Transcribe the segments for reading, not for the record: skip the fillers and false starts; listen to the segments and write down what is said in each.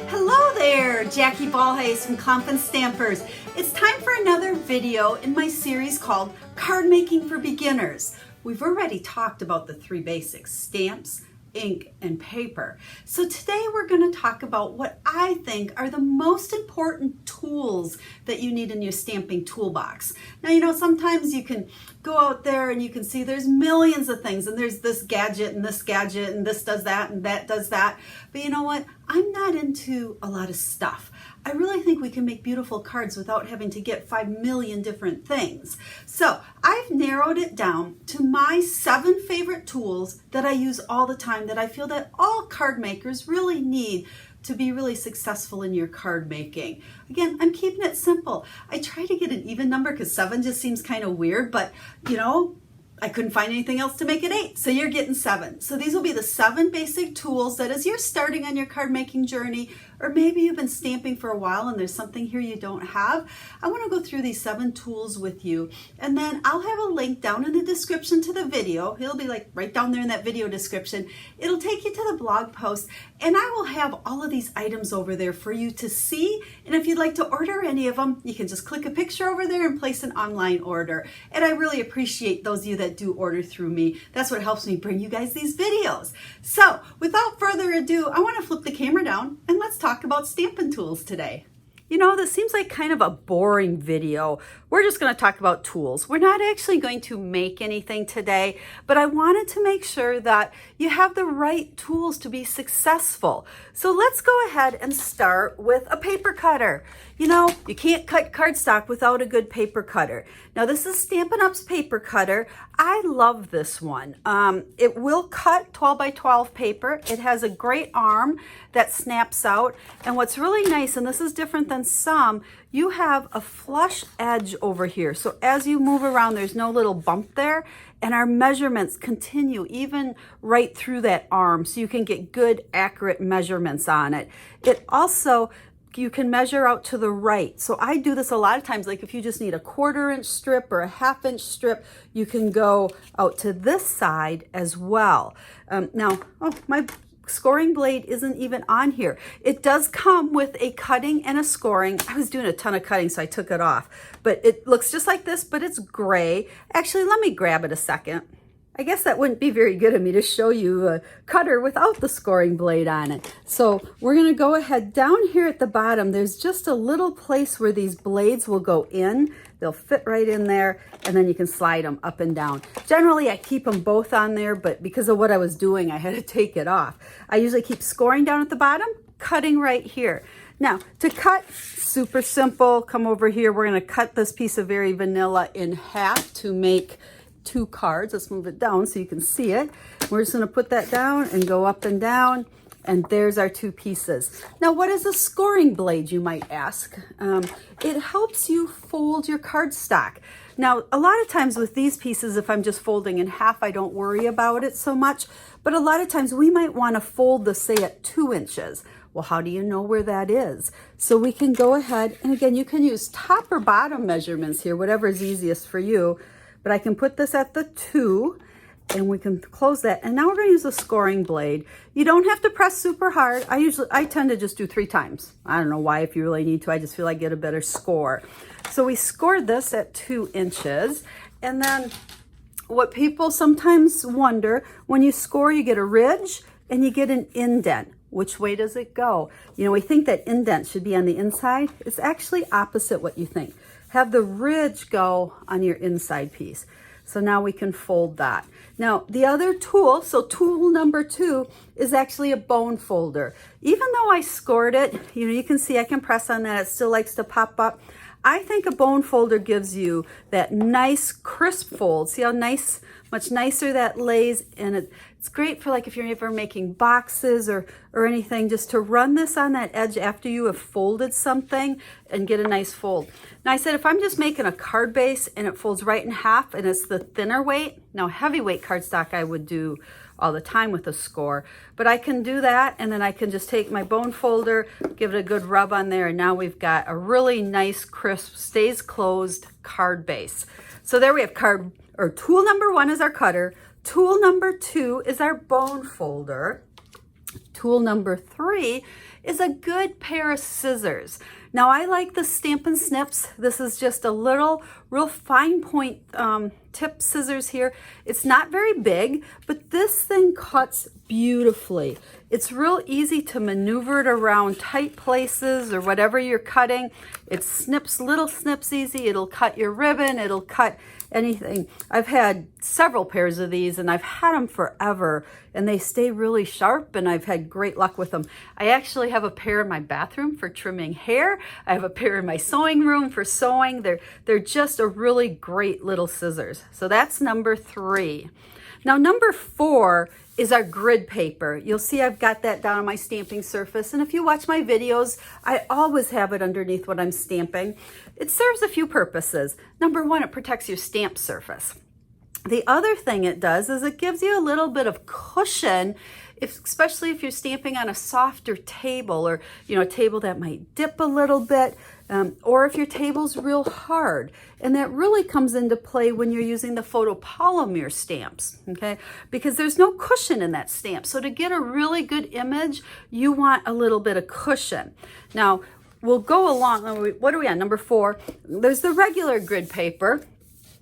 Hello there, Jackie Bolhuis from Klompen Stampers. It's time for another video in my series called Card Making for Beginners. We've already talked about the three basics: stamps, ink, and paper. So today we're going to talk about what I think are the most important tools that you need in your stamping toolbox. Now, you know, sometimes you can go out there and you can see there's millions of things, and there's this gadget and this gadget and this does that and that does that. But you know what? I'm not into a lot of stuff. I really think we can make beautiful cards without having to get 5 million different things. So I've narrowed it down to my 7 favorite tools that I use all the time, that I feel that all card makers really need to be really successful in your card making. Again, I'm keeping it simple. I try to get an even number because 7 just seems kind of weird, but you know, I couldn't find anything else to make it 8, so you're getting 7. So these will be the 7 basic tools that as you're starting on your card making journey, or maybe you've been stamping for a while and there's something here you don't have, I want to go through these 7 tools with you, and then I'll have a link down in the description to the video. It'll be like right down there in that video description. It'll take you to the blog post, and I will have all of these items over there for you to see, and if you'd like to order any of them, you can just click a picture over there and place an online order. And I really appreciate those of you that do order through me. That's what helps me bring you guys these videos. So without further ado, I want to flip the camera down and let's talk about stamping tools today. You know, this seems like kind of a boring video. We're just going to talk about tools. We're not actually going to make anything today, but I wanted to make sure that you have the right tools to be successful. So let's go ahead and start with a paper cutter. You know, you can't cut cardstock without a good paper cutter. Now this is Stampin' Up's paper cutter. I love this one. It will cut 12 by 12 paper. It has a great arm that snaps out. And what's really nice, and this is different than some, you have a flush edge over here. So as you move around, there's no little bump there. And our measurements continue even right through that arm, so you can get good, accurate measurements on it. It also, you can measure out to the right. So I do this a lot of times, like if you just need a 1/4 inch strip or a 1/2 inch strip, you can go out to this side as well. Now, my scoring blade isn't even on here. It does come with a cutting and a scoring. I was doing a ton of cutting, so I took it off. But it looks just like this, but it's gray. Actually, let me grab it a second. I guess that wouldn't be very good of me to show you a cutter without the scoring blade on it. So we're going to go ahead. Down here at the bottom, there's just a little place where these blades will go in. They'll fit right in there, and then you can slide them up and down. Generally, I keep them both on there, but because of what I was doing, I had to take it off. I usually keep scoring down at the bottom, cutting right here. Now, to cut, super simple. Come over here. We're going to cut this piece of Very Vanilla in half to make 2 cards. Let's move it down so you can see it. We're just going to put that down and go up and down, and there's our 2 pieces. Now, what is a scoring blade, you might ask? It helps you fold your cardstock. Now, a lot of times with these pieces, if I'm just folding in half, I don't worry about it so much. But a lot of times we might want to fold this, say, at 2 inches. Well, how do you know where that is? So we can go ahead, and again, you can use top or bottom measurements here, whatever is easiest for you. But I can put this at the 2, and we can close that. And now we're going to use a scoring blade. You don't have to press super hard. I tend to just do 3 times. I don't know why, if you really need to. I just feel like I get a better score. So we scored this at 2 inches. And then what people sometimes wonder, when you score, you get a ridge and you get an indent. Which way does it go? You know, we think that indent should be on the inside. It's actually opposite what you think. Have the ridge go on your inside piece. So now we can fold that. Now the other tool, so tool number 2, is actually a bone folder. Even though I scored it, you know, you can see I can press on that. It still likes to pop up. I think a bone folder gives you that nice crisp fold. See how nice, much nicer that lays, and it's great for like if you're ever making boxes or anything, just to run this on that edge after you have folded something and get a nice fold. Now I said if I'm just making a card base and it folds right in half and it's the thinner weight, now heavyweight cardstock I would do all the time with a score, but I can do that, and then I can just take my bone folder, give it a good rub on there, and now we've got a really nice crisp, stays closed card base. So there we have tool number 1 is our cutter. Tool number 2 is our bone folder. Tool number 3 is a good pair of scissors. Now I like the Stampin' Snips. This is just a little real fine point tip scissors here. It's not very big, but this thing cuts beautifully. It's real easy to maneuver it around tight places or whatever you're cutting. It snips, little snips easy. It'll cut your ribbon. It'll cut anything. I've had several pairs of these and I've had them forever and they stay really sharp and I've had great luck with them. I actually have a pair in my bathroom for trimming hair. I have a pair in my sewing room for sewing. They're just a really great little scissors. So that's number 3. Now number 4 is our grid paper. You'll see I've got that down on my stamping surface. And if you watch my videos, I always have it underneath what I'm stamping. It serves a few purposes. Number 1, it protects your stamp surface. The other thing it does is it gives you a little bit of cushion, especially if you're stamping on a softer table or, a table that might dip a little bit, or if your table's real hard. And that really comes into play when you're using the photopolymer stamps, okay? Because there's no cushion in that stamp. So to get a really good image, you want a little bit of cushion. Now, we'll go along, what are we on? Number 4, there's the regular grid paper.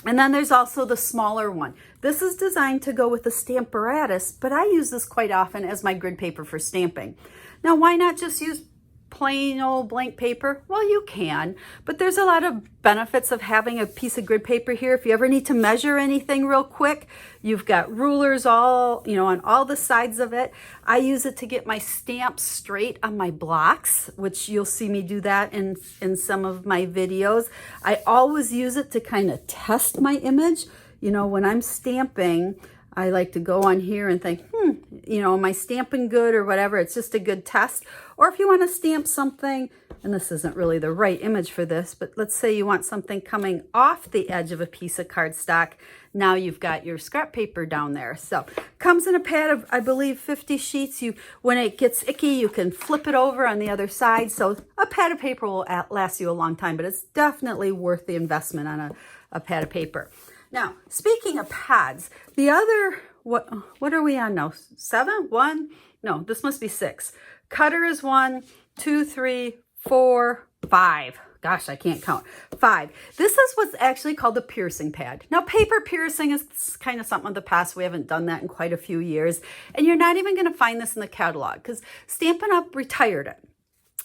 And then there's also the smaller one. This is designed to go with the Stamparatus, but I use this quite often as my grid paper for stamping. Now, why not just use plain old blank paper? Well, you can, but there's a lot of benefits of having a piece of grid paper here. If you ever need to measure anything real quick, you've got rulers all, on all the sides of it. I use it to get my stamps straight on my blocks, which you'll see me do that in some of my videos. I always use it to kind of test my image. When I'm stamping, I like to go on here and think, am I stamping good or whatever? It's just a good test. Or if you want to stamp something, and this isn't really the right image for this, but let's say you want something coming off the edge of a piece of cardstock. Now you've got your scrap paper down there. So comes in a pad of, I believe, 50 sheets. When it gets icky, you can flip it over on the other side. So a pad of paper will last you a long time, but it's definitely worth the investment on a pad of paper. Now, speaking of pads, the other, what are we on now? 7? 1? No, this must be 6. Cutter is 1, 2, 3, 4, 5. Gosh, I can't count. 5. This is what's actually called the piercing pad. Now, paper piercing is kind of something of the past. We haven't done that in quite a few years. And you're not even going to find this in the catalog because Stampin' Up! Retired it.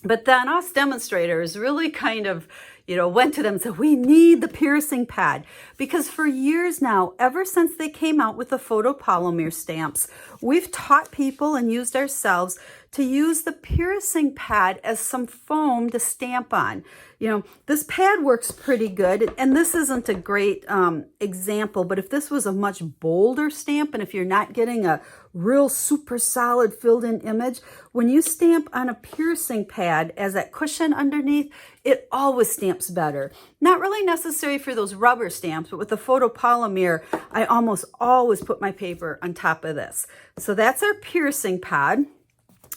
But then us demonstrators really kind of, went to them and said, we need the piercing pad. Because for years now, ever since they came out with the photopolymer stamps, we've taught people and used ourselves to use the piercing pad as some foam to stamp on. This pad works pretty good. And this isn't a great example, but if this was a much bolder stamp, and if you're not getting a real super solid filled in image, when you stamp on a piercing pad as that cushion underneath, it always stamps better. Not really necessary for those rubber stamps, but with the photopolymer, I almost always put my paper on top of this. So that's our piercing pad.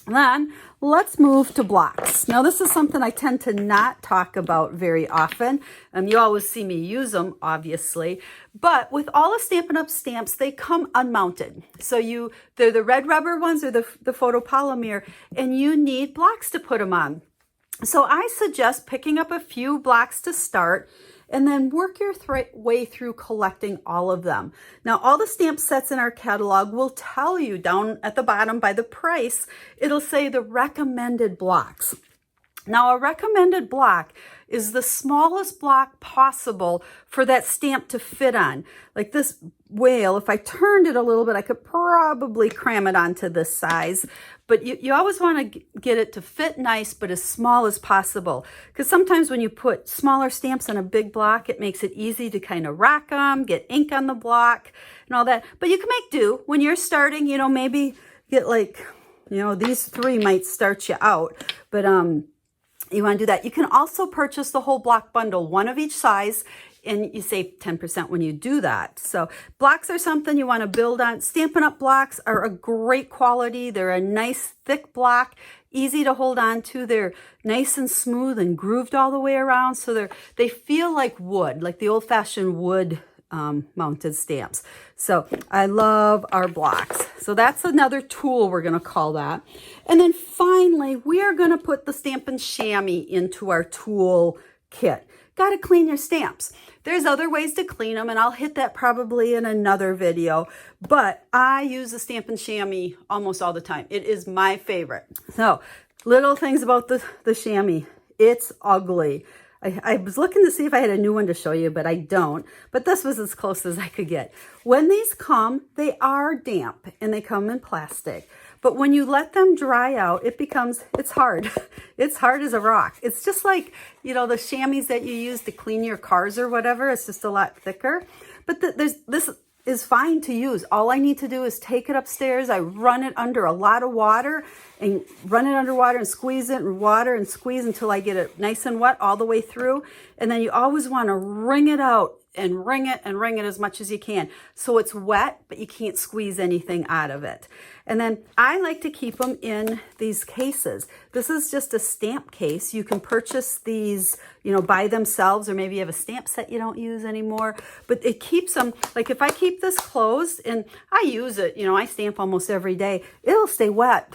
Then let's move to blocks. Now this is something I tend to not talk about very often. You always see me use them, obviously. But with all the Stampin' Up! Stamps, they come unmounted. So they're the red rubber ones or the photopolymer, and you need blocks to put them on. So I suggest picking up a few blocks to start and then work your way through collecting all of them. Now, all the stamp sets in our catalog will tell you down at the bottom by the price, it'll say the recommended blocks. Now, a recommended block is the smallest block possible for that stamp to fit on. Like this whale, if I turned it a little bit, I could probably cram it onto this size. But you always want to get it to fit nice, but as small as possible. Because sometimes when you put smaller stamps on a big block, it makes it easy to kind of rack them, get ink on the block and all that. But you can make do. When you're starting, maybe get like, these 3 might start you out. But you want to do that. You can also purchase the whole block bundle, 1 of each size, and you save 10% when you do that. So blocks are something you want to build on. Stampin' Up! Blocks are a great quality. They're a nice thick block, easy to hold on to. They're nice and smooth and grooved all the way around. So they feel like wood, like the old-fashioned wood mounted stamps. So I love our blocks. So that's another tool, we're going to call that. And then finally, we are going to put the Stampin' Chamois into our tool kit. Got to clean your stamps. There's other ways to clean them, and I'll hit that probably in another video, but I use the Stampin' Chamois almost all the time. It is my favorite. So little things about the chamois. It's ugly. I was looking to see if I had a new one to show you, but I don't. But this was as close as I could get. When these come, they are damp and they come in plastic. But when you let them dry out, it's hard. It's hard as a rock. It's just like, you know, the chamois that you use to clean your cars or whatever. It's just a lot thicker. But this is fine to use. All I need to do is take it upstairs. I run it under a lot of water and squeeze it in water and squeeze until I get it nice and wet all the way through. And then you always want to wring it out and wring it as much as you can. So it's wet, but you can't squeeze anything out of it. And then I like to keep them in these cases. This is just a stamp case. You can purchase these, you know, by themselves, or maybe you have a stamp set you don't use anymore. But it keeps them, like if I keep this closed and I use it, you know, I stamp almost every day, it'll stay wet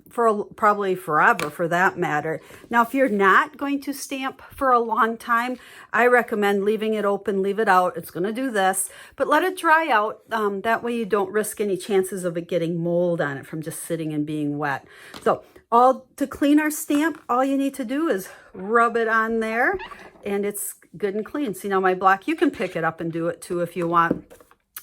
for probably forever for that matter. Now, if you're not going to stamp for a long time, I recommend leaving it open, leave it out. It's going to do this, but let it dry out. That way you don't risk any chances of it getting mold on it from just sitting and being wet. So to clean our stamp, all you need to do is rub it on there and it's good and clean. See, now my block, you can pick it up and do it too if you want.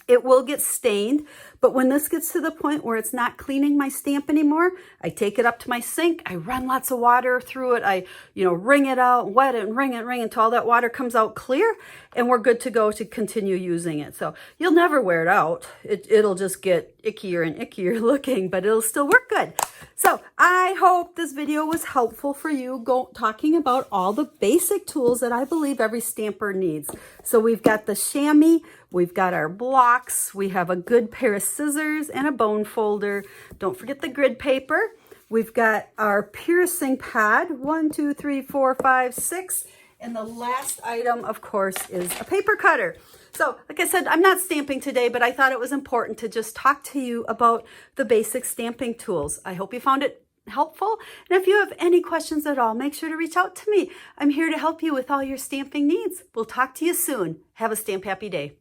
It will get stained, but when this gets to the point where it's not cleaning my stamp anymore, I take it up to my sink, I run lots of water through it, I, you know, wring it out, wet it, and wring until all that water comes out clear, and we're good to go to continue using it. So you'll never wear it out. It'll just get ickier and ickier looking, but it'll still work good. So I hope this video was helpful for you, talking about all the basic tools that I believe every stamper needs. So we've got the chamois, we've got our blocks, we have a good pair of scissors and a bone folder. Don't forget the grid paper. We've got our piercing pad, 1, 2, 3, 4, 5, 6. And the last item, of course, is a paper cutter. So, like I said, I'm not stamping today, but I thought it was important to just talk to you about the basic stamping tools. I hope you found it helpful. And if you have any questions at all, make sure to reach out to me. I'm here to help you with all your stamping needs. We'll talk to you soon. Have a stamp happy day.